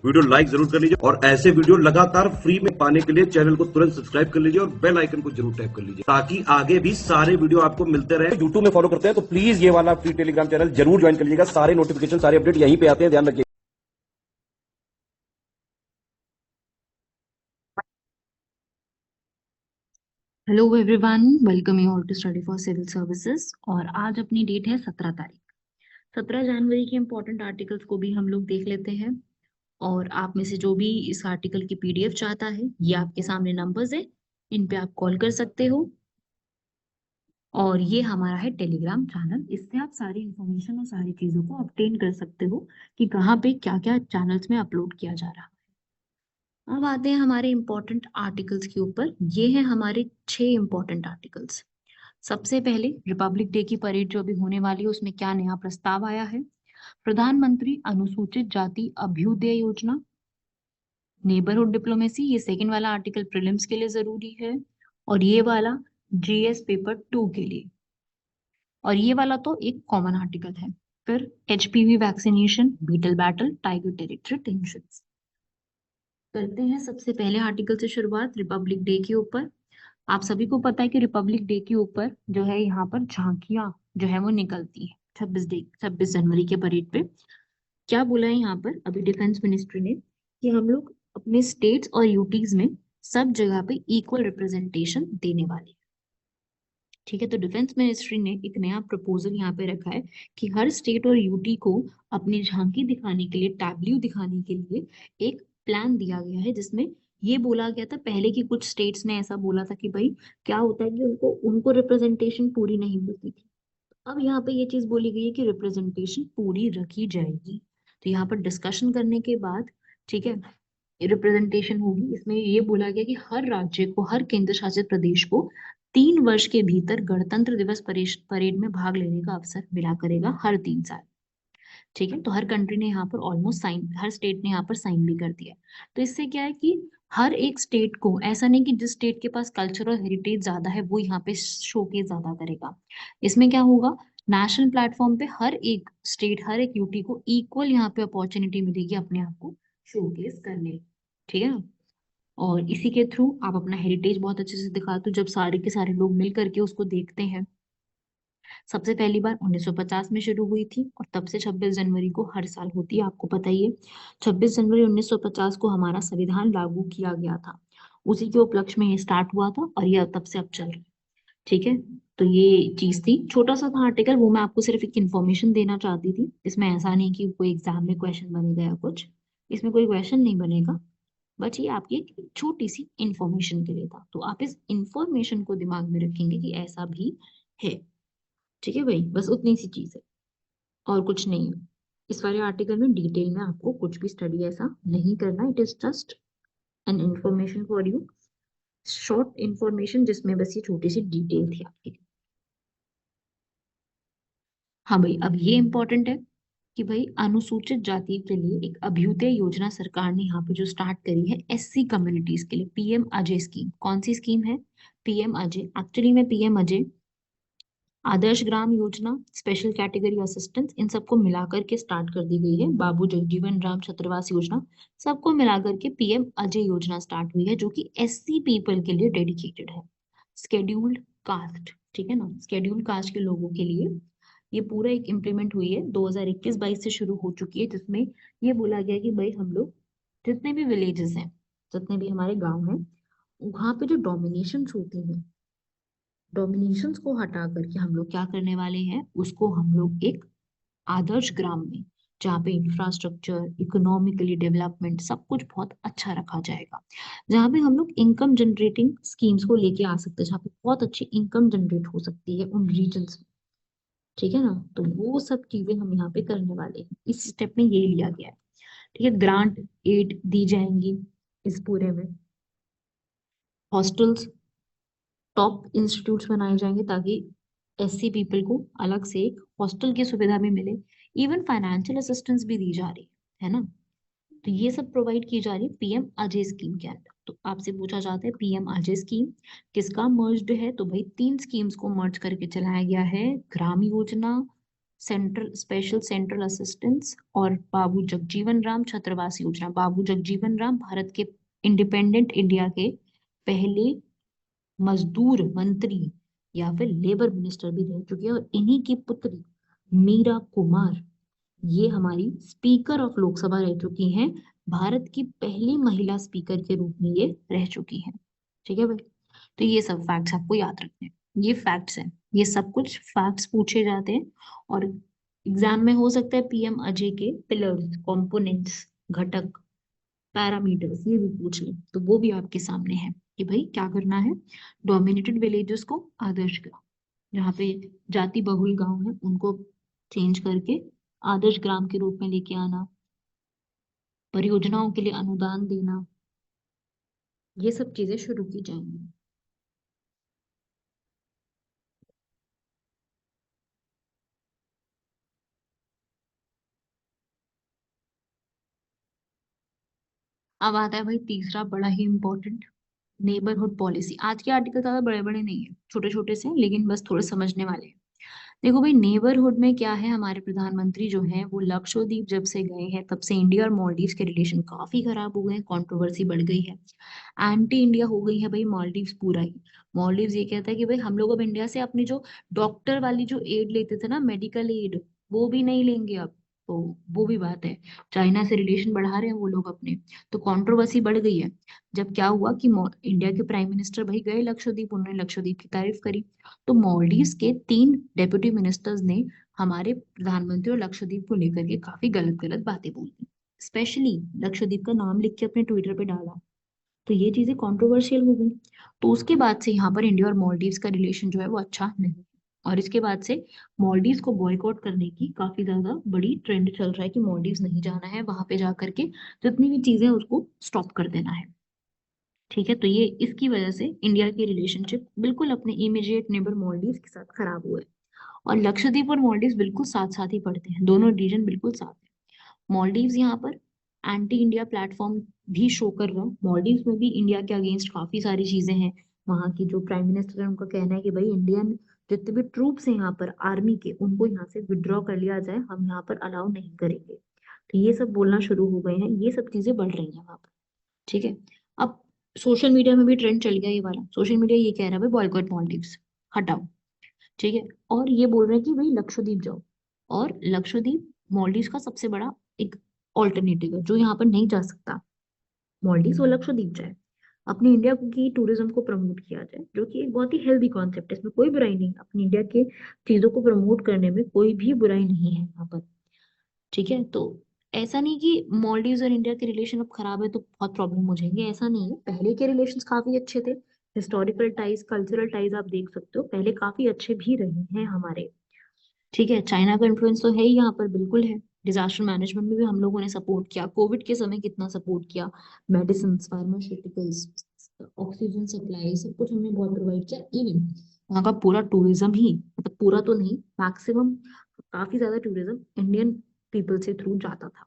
Video like जरूर कर लीजिए और ऐसे वीडियो लगातार फ्री में पाने के लिए चैनल को तुरंत सब्सक्राइब कर लीजिए और बेल आइकन को जरूर टैप कर लीजिए ताकि आगे भी सारे वीडियो आपको मिलते रहे। यूट्यूब में फॉलो करते हैं तो प्लीज ये वाला फ्री टेलीग्राम चैनल जरूर ज्वाइन कर लीजिएगा। सारे नोटिफिकेशन सारे अपडेट यहीं पे आते हैं, ध्यान रखिए। Hello everyone, welcome you all to study for civil services. और आज अपनी डेट है 17 तारीख। 17 जनवरी के इम्पोर्टेंट आर्टिकल्स को भी हम लोग देख लेते हैं। और आप में से जो भी इस आर्टिकल की पीडीएफ चाहता है, ये आपके सामने नंबर्स है, इन पे आप कॉल कर सकते हो। और ये हमारा है टेलीग्राम चैनल, इससे आप सारी इंफॉर्मेशन और सारी चीजों को ऑब्टेन कर सकते हो कि कहाँ पे क्या क्या चैनल्स में अपलोड किया जा रहा है। अब आते हैं हमारे इम्पोर्टेंट आर्टिकल्स के ऊपर। ये है हमारे 6 इम्पोर्टेंट आर्टिकल्स। सबसे पहले रिपब्लिक डे की परेड जो अभी होने वाली है, उसमें क्या नया प्रस्ताव आया है। प्रधानमंत्री अनुसूचित जाति अभ्युदय योजना, नेबरहुड डिप्लोमेसी, ये सेकंड वाला आर्टिकल प्रीलिम्स के लिए जरूरी है। और ये वाला जीएस पेपर 2 के लिए। और ये वाला तो एक कॉमन आर्टिकल है। फिर HPV vaccination, beetle battle, tiger territory tensions. करते हैं सबसे पहले आर्टिकल से शुरुआत, रिपब्लिक डे के ऊपर। आप सभी को पता है कि रिपब्लिक डे के ऊपर जो है यहाँ पर झांकियां जो है वो निकलती है 26 जनवरी के परेड पे। क्या बोला है यहाँ पर अभी डिफेंस मिनिस्ट्री ने कि हम लोग अपने स्टेट्स और यूटीज में सब जगह पे इक्वल रिप्रेजेंटेशन देने वाले हैं। ठीक है, तो डिफेंस मिनिस्ट्री ने एक नया प्रपोजल यहाँ पे रखा है कि हर स्टेट और यूटी को अपनी झांकी दिखाने के लिए, टैब्ल्यू दिखाने के लिए एक प्लान दिया गया है, जिसमें ये बोला गया था पहले की कुछ स्टेट्स ने ऐसा बोला था कि भाई क्या होता है कि उनको उनको रिप्रेजेंटेशन पूरी नहीं मिलती थी। अब यहाँ पे ये चीज बोली गई है कि रिप्रेजेंटेशन पूरी रखी जाएगी। तो यहाँ पर डिस्कशन करने के बाद, ठीक है, रिप्रेजेंटेशन होगी। इसमें ये बोला गया कि हर राज्य को, हर केंद्र शासित प्रदेश को 3 वर्ष के भीतर गणतंत्र दिवस परेड में भाग लेने का अवसर मिला करेगा हर 3 साल। ठीक है, तो हर कंट्री ने यहाँ पर ऑलमोस्ट साइन, हर स्टेट ने यहाँ पर साइन भी कर दिया। तो इससे क्या है कि हर एक स्टेट को, ऐसा नहीं कि जिस स्टेट के पास कल्चरल हेरिटेज ज्यादा है वो यहाँ पे शोकेस ज्यादा करेगा। इसमें क्या होगा, नेशनल प्लेटफॉर्म पे हर एक स्टेट, हर एक यूटी को इक्वल यहाँ पे अपॉर्चुनिटी मिलेगी अपने आप को शोकेस करने की। ठीक है ना। और इसी के थ्रू आप अपना हेरिटेज बहुत अच्छे से दिखाते हो जब सारे के सारे लोग मिल करके उसको देखते हैं। सबसे पहली बार 1950 में शुरू हुई थी और तब से 26 जनवरी को हर साल होती है, आपको पता ही है। 26 जनवरी 1950 को हमारा संविधान लागू किया गया था, उसी के उपलक्ष्य में ये स्टार्ट हुआ था और ये तब से अब चल रहा है। ठीक है, तो ये चीज थी, छोटा सा था आर्टिकल, वो मैं आपको सिर्फ एक इन्फॉर्मेशन देना चाहती थी। इसमें ऐसा नहीं कि कोई एग्जाम में क्वेश्चन बनेगा या कुछ, इसमें कोई क्वेश्चन नहीं बनेगा। बट ये आपकी एक छोटी सी इंफॉर्मेशन के लिए था, तो आप इस इंफॉर्मेशन को दिमाग में रखेंगे कि ऐसा भी है। ठीक है भाई, बस उतनी सी चीज है और कुछ नहीं है। इस वाले आर्टिकल में डिटेल में आपको कुछ भी स्टडी ऐसा नहीं करना, it is just an information for you, short information जिसमें बस ये छोटी सी डिटेल थी आपके लिए। हाँ भाई, अब ये इंपॉर्टेंट है कि भाई अनुसूचित जाति के लिए एक अभ्युदय योजना सरकार ने यहाँ पे जो स्टार्ट करी है एससी कम्युनिटीज के लिए, पीएम अजय स्कीम। कौन सी स्कीम है? पीएम अजय। एक्चुअली में PM Ajay, Adarsh Gram Yojana, special category assistance, इन सबको मिलाकर के स्टार्ट कर दी गई है। बाबू जगजीवन राम छत्रवास योजना, सबको मिलाकर के पीएम अजय योजना स्टार्ट हुई है, जो कि एससी पीपल के लिए डेडिकेटेड है। स्केड्यूल्ड कास्ट, ठीक है ना, स्केड्यूल्ड कास्ट के लोगों के लिए ये पूरा एक इम्प्लीमेंट हुई है, 2021-22 से शुरू हो चुकी है, जिसमें ये बोला गया कि भाई हम लोग जितने भी विलेजेस हैं, जितने भी हमारे गांव हैं, वहां पे जो डोमिनेशन होती हैं, डोमिनेशंस को हटा करके हम लोग क्या करने वाले हैं, उसको हम लोग एक आदर्श ग्राम में, जहाँ पे इंफ्रास्ट्रक्चर, इकोनॉमिकली डेवलपमेंट सब कुछ बहुत अच्छा रखा जाएगा, जहाँ पे हम लोग इनकम जनरेटिंग स्कीम्स को लेके आ सकते हैं, जहाँ पे बहुत अच्छी इनकम जनरेट हो सकती है उन रीजन्स में। ठीक है ना, तो वो सब चीजें हम यहाँ पे करने वाले हैं, इस स्टेप में ये लिया गया है। ठीक है, ग्रांट एड दी जाएंगी इस पूरे में। हॉस्टल्स, टॉप इंस्टीट्यूट्स बनाए जाएंगे ताकि एससी पीपल को अलग से एक हॉस्टल की सुविधा भी मिले। इवन फाइनेंशियल असिस्टेंस भी दी जा रही है ना। तो ये सब प्रोवाइड की जा रही है पीएम अजय स्कीम के अंदर। तो आपसे पूछा जाता है पीएम अजय स्कीम किसका मर्ज्ड है, तो भाई 3 स्कीम्स को मर्ज करके चलाया गया है, Gram Yojana, central special central assistance, और बाबू जगजीवन राम छात्रावास योजना। बाबू जगजीवन राम भारत के इंडिपेंडेंट इंडिया के पहले मजदूर मंत्री या फिर लेबर मिनिस्टर भी रह चुके हैं, और इन्हीं की पुत्री मीरा कुमार ये हमारी स्पीकर ऑफ लोकसभा रह चुकी हैं। भारत की पहली महिला स्पीकर के रूप में ये रह चुकी हैं। ठीक है भाई, तो ये सब फैक्ट्स आपको याद रखने हैं। ये फैक्ट्स हैं, ये सब कुछ फैक्ट्स पूछे जाते हैं, और एग्जाम में हो सकता है पीएम अजय के पिलर्स, कंपोनेंट्स, घटक, पैरामीटर्स ये भी पूछ ले, तो वो भी आपके सामने है कि भाई क्या करना है। डोमिनेटेड विलेजेस को आदर्श ग्राम, जहाँ पे जाति बहुल गांव है उनको चेंज करके आदर्श ग्राम के रूप में लेके आना, परियोजनाओं के लिए अनुदान देना, ये सब चीजें शुरू की जाएंगी। अब आता है भाई तीसरा बड़ा ही इंपॉर्टेंट, नेबरहुड पॉलिसी। आज के आर्टिकल ज्यादा बड़े बड़े नहीं है, छोटे छोटे से हैं, लेकिन बस थोड़े समझने वाले हैं। देखो भाई, नेबरहुड में क्या है, हमारे प्रधानमंत्री जो हैं वो लक्षद्वीप जब से गए हैं तब से इंडिया और मालदीव्स के रिलेशन काफी खराब हो गए हैं, कंट्रोवर्सी बढ़ गई है, एंटी इंडिया हो गई है भाई मालदीव्स पूरा ही। मालदीव्स ये कहता है कि भाई हम लोग अब इंडिया से अपनी जो डॉक्टर वाली जो एड लेते थे ना, मेडिकल एड, वो भी नहीं लेंगे अब। तो वो भी बात है, चाइना से रिलेशन बढ़ा रहे हैं वो लोग अपने, तो कंट्रोवर्सी बढ़ गई है। जब क्या हुआ कि इंडिया के प्राइम मिनिस्टर भाई गए लक्षद्वीप, उन्होंने लक्षद्वीप की तारीफ करी, तो मॉलडीव्स के 3 डेप्यूटी मिनिस्टर्स ने हमारे प्रधानमंत्री और लक्षद्वीप को लेकर के काफी गलत गलत बातें बोली, स्पेशली लक्षद्वीप का नाम लिख के अपने ट्विटर पे डाला, तो ये चीजें कंट्रोवर्शियल हो गई। तो उसके बाद से यहाँ पर इंडिया और मालदीव्स का रिलेशन जो है वो अच्छा नहीं है। और इसके बाद से मालदीव्स को बॉयकॉट करने की काफी ज्यादा बड़ी ट्रेंड चल रहा है कि मालदीव्स नहीं जाना है, वहां पे जा करके जितनी भी चीजें उसको स्टॉप कर देना है। ठीक है, तो ये इसकी वजह से इंडिया की रिलेशनशिप बिल्कुल अपने इमीडिएट नेबर मालदीव्स के साथ खराब हुआ है। और लक्षद्वीप और मालदीव्स बिल्कुल साथ साथ ही पड़ते हैं, दोनों रीजन बिल्कुल साथ है। मॉलडीव्स यहाँ पर एंटी इंडिया प्लेटफॉर्म भी शो कर रहा है, मॉलडीव्स में भी इंडिया के अगेंस्ट काफी सारी चीजें हैं। वहाँ की जो प्राइम मिनिस्टर है उनका कहना है कि भाई इंडियन जितने भी ट्रूप्स हैं यहाँ पर आर्मी के, उनको यहाँ से विड्रॉ कर लिया जाए, हम यहाँ पर अलाउ नहीं करेंगे। तो ये सब बोलना शुरू हो गए हैं, ये सब चीजें बढ़ रही हैं वहां पर। ठीक है, अब सोशल मीडिया में भी ट्रेंड चल गया ये वाला, सोशल मीडिया ये कह रहा है भाई बॉयकॉट मॉलडीव्स, हटाओ। ठीक है, और ये बोल रहे हैं कि भाई लक्षद्वीप जाओ, और लक्षद्वीप मॉलडीव का सबसे बड़ा एक ऑल्टरनेटिव है जो यहाँ पर नहीं जा सकता। मॉलडीव और लक्षद्वीप जाए, अपनी इंडिया की टूरिज्म को प्रमोट किया जाए, जो कि एक बहुत ही हेल्दी कॉन्सेप्ट है, इसमें कोई बुराई नहीं है, अपनी इंडिया के चीजों को प्रमोट करने में कोई भी बुराई नहीं है यहाँ पर। ठीक है, तो ऐसा नहीं कि मॉलडीव्स और इंडिया के रिलेशन अब खराब है तो बहुत प्रॉब्लम हो जाएंगे, ऐसा नहीं है, पहले के रिलेशंस काफी अच्छे थे। हिस्टोरिकल टाइज, कल्चरल टाइज आप देख सकते हो, पहले काफी अच्छे भी रहे हैं हमारे। ठीक है, चाइना का इन्फ्लुएंस तो है ही यहाँ पर, बिल्कुल है। डिजास्टर मैनेजमेंट में भी हम लोगों ने सपोर्ट किया, कोविड के समय कितना सपोर्ट किया, मेडिसिन, फार्मास्यूटिकल्स, ऑक्सीजन सप्लाई, सब कुछ हमने बहुत प्रोवाइड किया। इवन वहाँ का पूरा टूरिज्म ही, मतलब पूरा तो नहीं, मैक्सिमम काफी ज्यादा टूरिज्म इंडियन पीपल से थ्रू जाता था,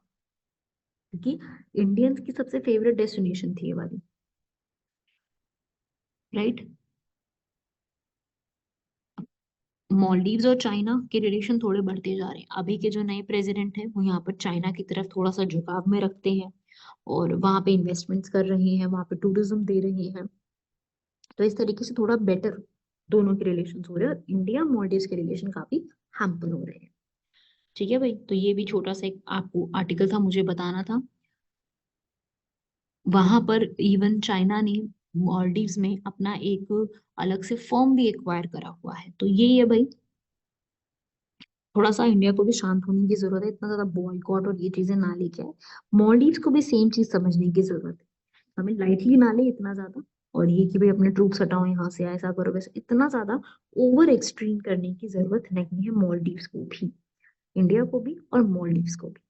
क्योंकि इंडियंस की सबसे फेवरेट डेस्टिनेशन थी ये वाली, राइट। मॉलडीव्स और चाइना के रिलेशन थोड़े बढ़ते जा रहे हैं, अभी के जो नए प्रेसिडेंट हैं वो यहाँ पर चाइना की तरफ थोड़ा सा झुकाव में रखते हैं, और वहां पे इन्वेस्टमेंट्स कर रहे हैं, वहां पे टूरिज्म दे रहे हैं। तो इस तरीके से थोड़ा बेटर दोनों के रिलेशन हो रहे हैं, और इंडिया मॉलडीव्स के रिलेशन काफी हैम्पर हो रहे हैं। ठीक है भाई, तो ये भी छोटा सा एक आपको आर्टिकल था, मुझे बताना था। वहां पर इवन चाइना ने मॉलडीव्स में अपना एक अलग से फॉर्म भी एक्वायर करा हुआ है, तो ये है भाई, थोड़ा सा इंडिया को भी शांत होने की जरूरत है, इतना ज्यादा बॉयकॉट और ये चीजें ना लेके आए। मॉलडीव्स को भी सेम चीज समझने की जरूरत है, हमें लाइटली ना ले इतना ज्यादा, और ये कि भाई अपने ट्रूप्स हटाओ यहाँ से, ऐसा करो वैसे, इतना ज्यादा ओवर एक्सट्रीम करने की जरूरत नहीं है मॉलडीव्स को भी, इंडिया को भी और मॉलडीव्स को भी।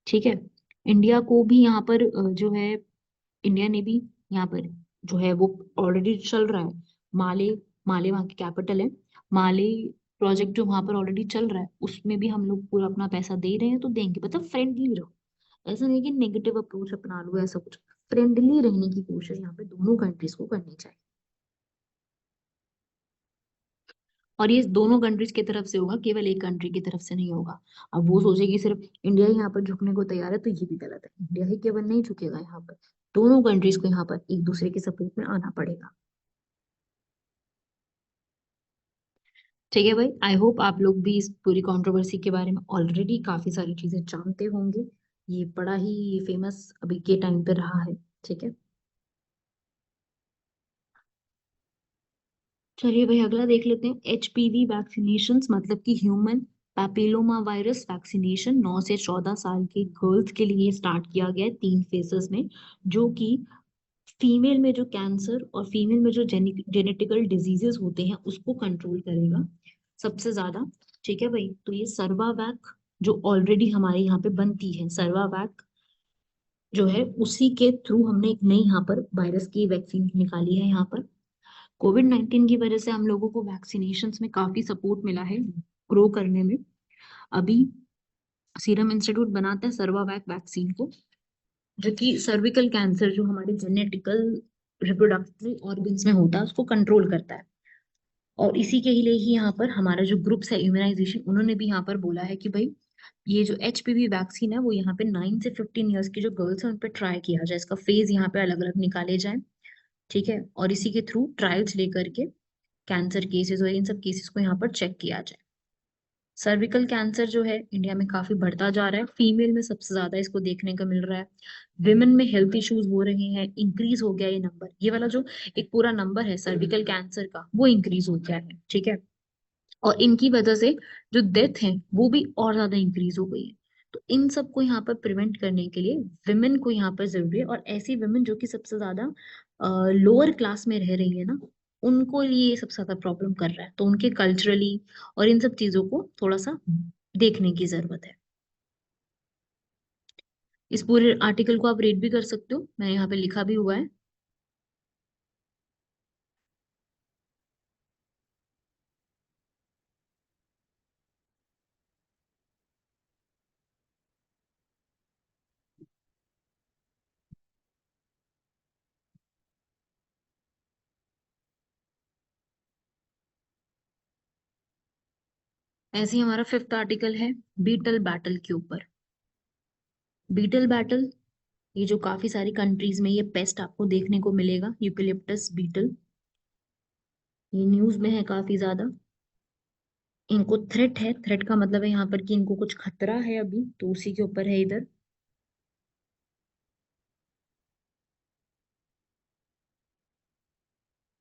ठीक है, इंडिया को भी यहाँ पर जो है, इंडिया ने भी यहाँ पर जो है वो ऑलरेडी चल रहा है, माले, माले वहाँ की कैपिटल है, माले प्रोजेक्ट जो वहां पर ऑलरेडी चल रहा है उसमें भी हम लोग पूरा अपना पैसा दे रहे हैं, तो देंगे, मतलब फ्रेंडली रहो, ऐसा नहीं कि नेगेटिव अप्रोच अपना लो, ऐसा कुछ, फ्रेंडली रहने की कोशिश यहाँ पे दोनों कंट्रीज को करनी चाहिए। और ये दोनों कंट्रीज की तरफ से होगा, केवल एक कंट्री की तरफ से नहीं होगा। अब वो सोचेगी सिर्फ इंडिया ही यहाँ पर झुकने को तैयार है, तो ये भी गलत है। इंडिया ही केवल नहीं झुकेगा यहाँ पर, दोनों कंट्रीज को यहाँ पर एक दूसरे के सपोर्ट में आना पड़ेगा। ठीक है भाई, आई होप आप लोग भी इस पूरी कंट्रोवर्सी के बारे में ऑलरेडी काफी सारी चीजें जानते होंगे। ये बड़ा ही फेमस अभी के टाइम पे रहा है। ठीक है, चलिए भाई अगला देख लेते हैं। एचपीवी वैक्सीनेशन मतलब कि ह्यूमन पैपिलोमा वायरस वैक्सीनेशन 9 से 14 साल के गर्ल्स के लिए स्टार्ट किया गया है 3 फेजेस में, जो कि फीमेल में जो कैंसर और फीमेल में जो जेनेटिकल डिजीजेस होते हैं उसको कंट्रोल करेगा सबसे ज्यादा। ठीक है भाई, तो ये सर्वावैक जो ऑलरेडी हमारे यहाँ पे बनती है, सर्वावैक जो है उसी के थ्रू हमने एक नई यहाँ पर वायरस की वैक्सीन निकाली है। यहाँ पर कोविड-19 की वजह से हम लोगों को वैक्सीनेशंस में काफी सपोर्ट मिला है ग्रो करने में। अभी सीरम इंस्टीट्यूट बनाता है सर्वावैक वैक्सीन को, जो कि सर्विकल कैंसर जो हमारे जेनेटिकल रिप्रोडक्टिव ऑर्गन्स में होता है उसको कंट्रोल करता है। और इसी के लिए ही यहाँ पर हमारा जो ग्रुप्स है इम्यूनाइजेशन, उन्होंने भी यहाँ पर बोला है कि भाई ये जो एचपीवी वैक्सीन है वो यहाँ पे 9 से 15 ईयर्स की जो गर्ल्स हैं उन पे ट्राई किया जाए, इसका फेज यहाँ पे अलग अलग निकाले जाए। ठीक है, और इसी के थ्रू ट्रायल्स लेकर के कैंसर केसेस और इन सब केसेस को यहाँ पर चेक किया जाए। सर्विकल कैंसर जो है इंडिया में काफी बढ़ता जा रहा है, फीमेल में सबसे ज्यादा इसको देखने को मिल रहा है। विमेन में हेल्थ इश्यूज हो रहे हैं, इंक्रीज हो गया ये नंबर, ये वाला जो एक पूरा नंबर है सर्विकल कैंसर का वो इंक्रीज हो गया है। ठीक है, और इनकी वजह से जो डेथ है वो भी और ज्यादा इंक्रीज हो गई है। तो इन सबको यहाँ पर प्रिवेंट करने के लिए विमेन को यहाँ पर जरूरी है, और ऐसी विमेन जो कि सबसे ज्यादा लोअर क्लास में रह रही है ना, उनको ये सबसे ज्यादा प्रॉब्लम कर रहा है, तो उनके कल्चरली और इन सब चीजों को थोड़ा सा देखने की जरूरत है। इस पूरे आर्टिकल को आप रीड भी कर सकते हो, मैंने यहाँ पे लिखा भी हुआ है। ऐसे ही हमारा फिफ्थ आर्टिकल है बीटल बैटल के ऊपर। बीटल बैटल, ये जो काफी सारी कंट्रीज में ये पेस्ट आपको देखने को मिलेगा, यूकेलिप्टस बीटल, ये न्यूज में है काफी ज्यादा। इनको थ्रेट है, थ्रेट का मतलब है यहाँ पर कि इनको कुछ खतरा है अभी, तो उसी के ऊपर है इधर।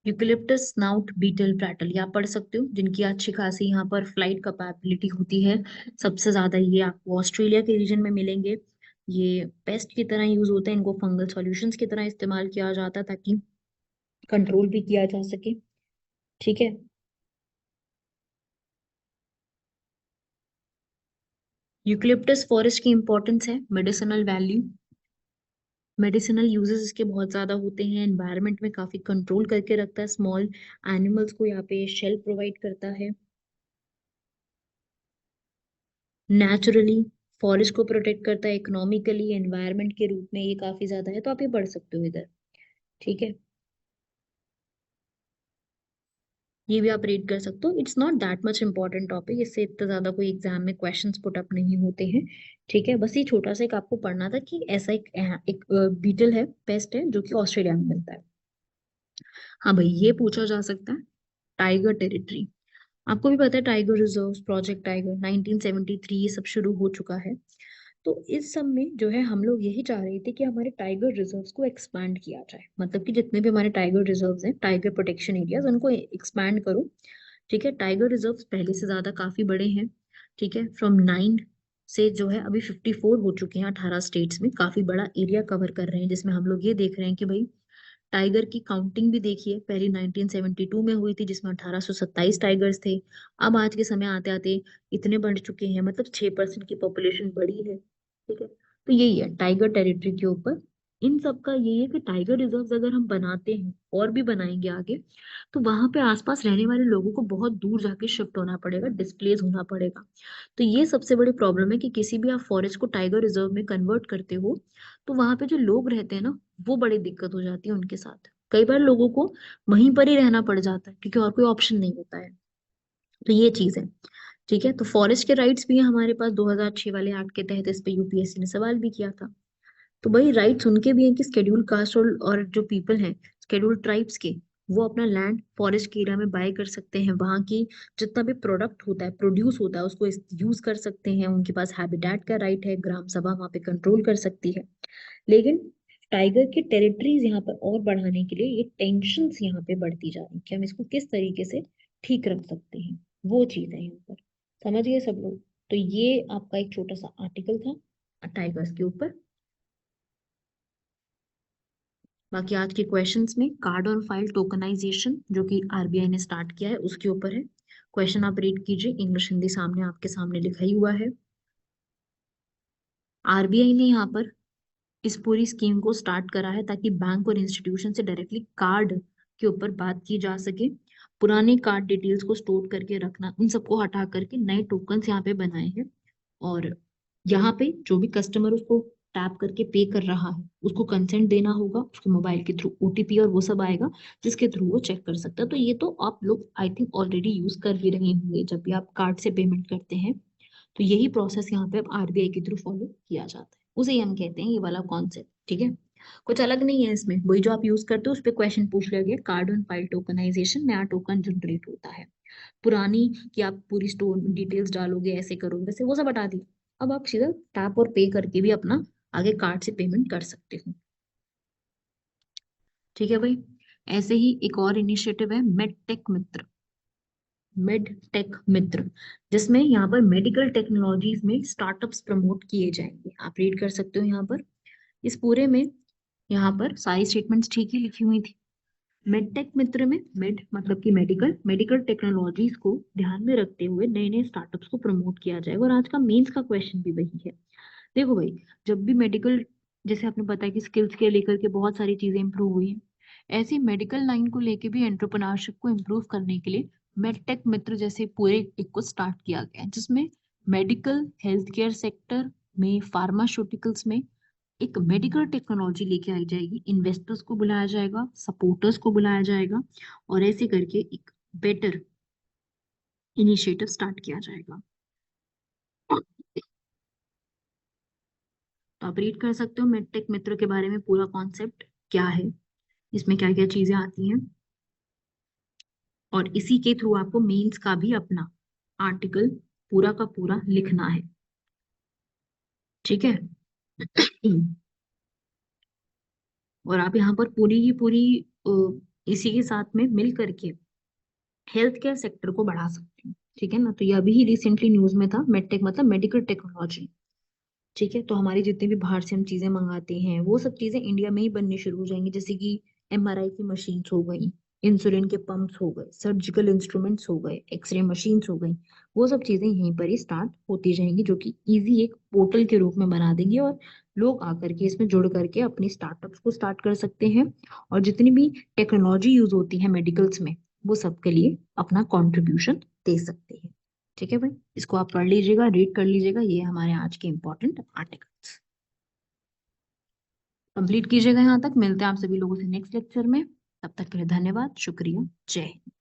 यूकेलिप्टस स्नाउट बीटल बैटल, ये आप पढ़ सकते हो, जिनकी अच्छी खासी यहाँ पर फ्लाइट कैपेबिलिटी होती है। सबसे ज्यादा ये आपको ऑस्ट्रेलिया के रीजन में मिलेंगे। ये पेस्ट की तरह यूज होते हैं, इनको फंगल सॉल्यूशंस की तरह इस्तेमाल किया जाता है ताकि कंट्रोल भी किया जा सके। ठीक है, यूकेलिप्टस फॉरेस्ट की इंपॉर्टेंस है, मेडिसिनल वैल्यू, मेडिसिनल यूजेस इसके बहुत ज्यादा होते हैं, एनवायरनमेंट में काफी कंट्रोल करके रखता है, स्मॉल एनिमल्स को यहाँ पे शेल प्रोवाइड करता है, नेचुरली फॉरेस्ट को प्रोटेक्ट करता है, इकोनॉमिकली एनवायरनमेंट के रूप में ये काफी ज्यादा है, तो आप ये पढ़ सकते हो इधर। ठीक है, ये भी आप रीड कर सकते हो, it's not that much important topic, इससे इतना ज्यादा कोई एग्जाम में क्वेश्चंस पुट अप नहीं होते हैं। ठीक है, बस ये छोटा सा एक आपको पढ़ना था कि ऐसा एक बीटल है, पेस्ट है जो कि ऑस्ट्रेलिया में मिलता है। हाँ भाई, ये पूछा जा सकता है टाइगर टेरिटरी। आपको भी पता है टाइगर रिजर्व, प्रोजेक्ट टाइगर 1973 ये सब शुरू हो चुका है। तो इस सब में जो है हम लोग यही चाह रहे थे कि हमारे टाइगर रिजर्व्स को एक्सपैंड किया जाए, मतलब कि जितने भी हमारे टाइगर रिजर्व्स हैं, टाइगर प्रोटेक्शन एरियाज, उनको एक्सपैंड करो। ठीक है, टाइगर रिजर्व्स पहले से ज्यादा काफी बड़े हैं। ठीक है, फ्रॉम 9 से जो है अभी 54 हो चुके हैं, 18 स्टेट्स में काफी बड़ा एरिया कवर कर रहे हैं, जिसमें हम लोग ये देख रहे हैं कि भाई टाइगर की काउंटिंग भी देखिए, पहली 1972 में हुई थी जिसमें 1827 टाइगर्स थे। अब आज के समय आते आते इतने बढ़ चुके हैं, मतलब 6% की पॉपुलेशन बढ़ी है। ठीक है, तो यही है टाइगर टेरिटरी के ऊपर। इन सब का यही है कि टाइगर रिजर्व अगर हम बनाते हैं और भी बनाएंगे आगे, तो वहां पे आसपास रहने वाले लोगों को बहुत दूर जाके शिफ्ट होना पड़ेगा, डिस्प्लेस होना पड़ेगा। तो ये सबसे बड़ी प्रॉब्लम है कि किसी भी आप फॉरेस्ट को टाइगर रिजर्व में कन्वर्ट करते हो, तो वहां पे जो लोग रहते हैं ना, वो बड़ी दिक्कत हो जाती है उनके साथ। कई बार लोगों को वहीं पर ही रहना पड़ जाता है क्योंकि और कोई ऑप्शन नहीं होता है। तो ये चीज है। ठीक है, तो फॉरेस्ट के राइट्स भी हैं हमारे पास 2006 वाले एक्ट के तहत, इस पे यूपीएससी ने सवाल भी किया था। तो भाई राइट्स उनके भी हैं कि शेड्यूल कास्ट और जो पीपल हैं शेड्यूल ट्राइब्स के, वो अपना लैंड फॉरेस्ट के एरिया में बाय कर सकते हैं, वहां की जितना भी प्रोडक्ट होता है प्रोड्यूस होता है उसको यूज कर सकते हैं, उनके पास हैबिटेट का राइट है, ग्राम सभा वहां पे कंट्रोल कर सकती है। लेकिन टाइगर की टेरिटरीज यहाँ पर और बढ़ाने के लिए ये टेंशन्स यहाँ पे बढ़ती जा रही है कि हम इसको किस तरीके से ठीक रख सकते हैं, वो चीज है यहाँ पर। समझ गए सब लोग? तो ये आपका एक छोटा सा आर्टिकल था टाइगर्स के ऊपर। बाकी आज के क्वेश्चंस में कार्ड ऑन फाइल टोकनाइजेशन जो कि आरबीआई ने स्टार्ट किया है उसके ऊपर है। क्वेश्चन आप रीड कीजिए, इंग्लिश हिंदी सामने आपके सामने लिखा ही हुआ है। आरबीआई ने यहाँ पर इस पूरी स्कीम को स्टार्ट करा है ताकि बैंक और इंस्टीट्यूशन से डायरेक्टली कार्ड के ऊपर बात की जा सके। पुराने कार्ड डिटेल्स को स्टोर करके रखना, उन सबको हटा करके नए टोकन्स यहाँ पे बनाए हैं। और यहाँ पे जो भी कस्टमर उसको टैप करके पे कर रहा है उसको कंसेंट देना होगा, उसके मोबाइल के थ्रू ओटीपी और वो सब आएगा जिसके थ्रू वो चेक कर सकता है। तो ये तो आप लोग आई थिंक ऑलरेडी यूज कर ही रहे होंगे जब भी आप कार्ड से पेमेंट करते हैं। तो यही प्रोसेस यहाँ पे अब आरबीआई के थ्रू फॉलो किया जाता है, उसे ही हम कहते हैं ये वाला कॉन्सेप्ट। ठीक है, कुछ अलग नहीं है इसमें, वही जो आप यूज करते हो उस पर क्वेश्चन पूछ लिया गया, कार्ड ऑन फाइल टोकनाइजेशन, नया टोकन जनरेट होता है। पुरानी कि आप पूरी स्टोर डिटेल्स डालोगे ऐसे करोगे वैसे, वो सब हटा दिया। अब आप सीधा टैप और पे करके भी अपना आगे कार्ड से पेमेंट कर सकते हो। ठीक है भाई। ऐसे ही एक और इनिशिएटिव है मेडटेक मित्र, मेड टेक मित्र, जिसमें यहाँ पर मेडिकल टेक्नोलॉजीज में स्टार्टअप्स प्रमोट किए जाएंगे। आप रीड कर सकते हो यहाँ पर, इस पूरे में यहाँ पर सारी स्टेटमेंट्स ठीक ही लिखी हुई थी। मेडटेक मित्र में मेड मतलब कि मेडिकल, मेडिकल टेक्नोलॉजीज को ध्यान में रखते हुए नए नए स्टार्टअप्स को प्रमोट किया जाएगा। और आज का मेंस का क्वेश्चन भी वही है। देखो भाई, जब भी मेडिकल, जैसे आपने बताया कि स्किल्स के लेकर के बहुत सारी चीजें इंप्रूव हुई हैं, ऐसी मेडिकल लाइन को लेके भी एंटरप्रेन्योरशिप को इम्प्रूव करने के लिए मेडटेक मित्र जैसे पूरे एक को स्टार्ट किया गया है, जिसमें मेडिकल हेल्थ केयर सेक्टर में, फार्मास्यूटिकल्स में एक मेडिकल टेक्नोलॉजी लेके आई जाएगी, इन्वेस्टर्स को बुलाया जाएगा, सपोर्टर्स को बुलाया जाएगा, और ऐसे करके एक बेटर इनिशिएटिव स्टार्ट किया जाएगा। तो आप रीड कर सकते हो मेडटेक मित्र के बारे में, पूरा कॉन्सेप्ट क्या है, इसमें क्या क्या चीजें आती हैं, और इसी के थ्रू आपको मेंस का भी अपना आर्टिकल पूरा का पूरा लिखना है। ठीक है। और आप यहाँ पर पूरी की पूरी इसी के साथ में मिल करके हेल्थ केयर सेक्टर को बढ़ा सकते हैं। ठीक है ना, तो ये अभी ही रिसेंटली न्यूज में था, मेडटेक मतलब मेडिकल टेक्नोलॉजी। ठीक है, तो हमारी जितनी भी बाहर से हम चीजें मंगाते हैं वो सब चीजें इंडिया में ही बननी शुरू हो जाएंगी, जैसे कि एमआरआई की मशीन्स हो गई, इंसुलिन के पंप्स हो गए, सर्जिकल इंस्ट्रूमेंट्स हो गए, एक्सरे मशीन्स हो गई, वो सब चीजें यहीं पर ही स्टार्ट होती जाएंगी, जो कि इजी एक पोर्टल के रूप में बना देंगे, और लोग आकर के इसमें जुड़ करके अपनी स्टार्टअप्स को स्टार्ट कर सकते हैं। और जितनी भी टेक्नोलॉजी यूज होती है मेडिकल्स में वो सबके लिए अपना कॉन्ट्रीब्यूशन दे सकते हैं। ठीक है भाई, इसको आप पढ़ लीजिएगा, रीड कर लीजिएगा, ये हमारे आज के इंपॉर्टेंट आर्टिकल्स कंप्लीट कीजिएगा। यहाँ तक मिलते हैं आप सभी लोगों से नेक्स्ट लेक्चर में, तब तक के लिए धन्यवाद, शुक्रिया, जय हिंद।